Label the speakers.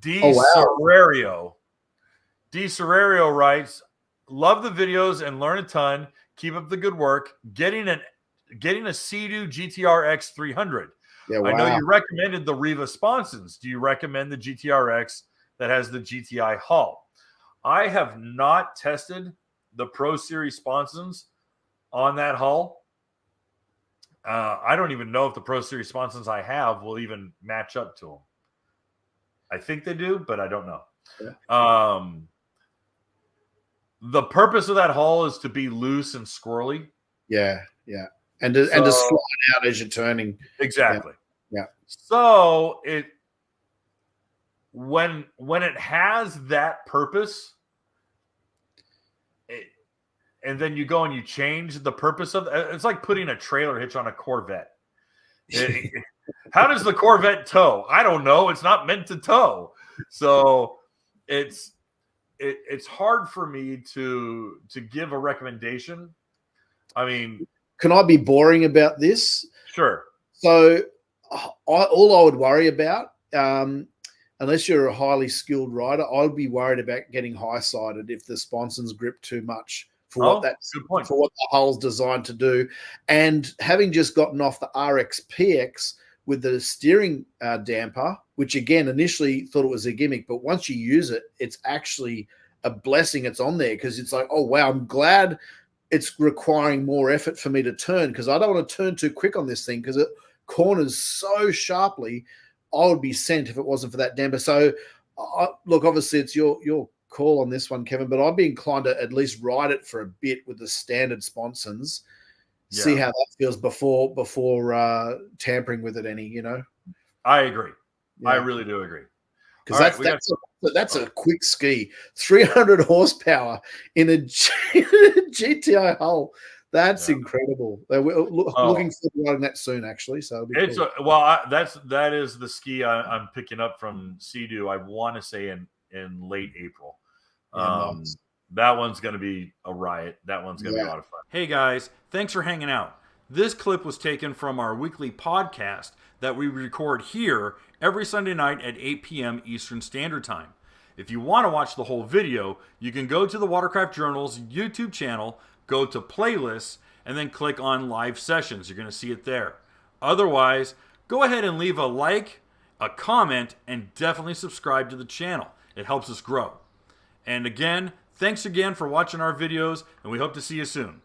Speaker 1: D.
Speaker 2: Oh, wow.
Speaker 1: Serrario. D. Serrario writes, love the videos and learn a ton. Keep up the good work. Getting a Sea-Doo GTR-X 300.
Speaker 2: Yeah,
Speaker 1: I know
Speaker 2: wow.
Speaker 1: you recommended the RIVA Sponsons. Do you recommend the GTR-X that has the GTI hull? I have not tested the Pro Series Sponsons on that hull. I don't even know if the Pro Series Sponsons I have will even match up to them. I think they do, but I don't know.
Speaker 2: Yeah.
Speaker 1: The purpose of that hull is to be loose and squirrely.
Speaker 2: Yeah, yeah. And to slide out as you're turning.
Speaker 1: Exactly.
Speaker 2: Yeah.
Speaker 1: So when it has that purpose, and then you go and you change the purpose of it's like putting a trailer hitch on a Corvette. How does the Corvette tow? I don't know. It's not meant to tow. So it's hard for me to give a recommendation. I mean,
Speaker 2: can I be boring about this?
Speaker 1: Sure.
Speaker 2: So all I would worry about, unless you're a highly skilled rider, I'd be worried about getting high-sided if the sponsons grip too much for what the hull's designed to do. And having just gotten off the RX-PX with the steering damper, which again initially thought it was a gimmick, but once you use it, it's actually a blessing it's on there, because it's like, oh wow, I'm glad it's requiring more effort for me to turn, because I don't want to turn too quick on this thing, because it corners so sharply. I would be sent if it wasn't for that damper. So look, obviously it's your call on this one, Kevin, but I'd be inclined to at least ride it for a bit with the standard sponsons, see how that feels before tampering with it any,
Speaker 1: I agree. Yeah. I really do agree.
Speaker 2: Because that's a quick ski. 300 horsepower in a GTI hull. That's incredible. We're looking forward to riding that soon, actually. So
Speaker 1: it's cool. That is the ski I'm picking up from Sea-Doo. I want to say in late April. Nice. That one's going to be a riot. That one's going to be a lot of fun. Hey guys, thanks for hanging out. This clip was taken from our weekly podcast that we record here every Sunday night at 8 p.m. Eastern Standard Time. If you want to watch the whole video, you can go to the Watercraft Journal's YouTube channel, go to playlists, and then click on live sessions. You're going to see it there. Otherwise, go ahead and leave a like, a comment, and definitely subscribe to the channel. It helps us grow. And again, thanks again for watching our videos, and we hope to see you soon.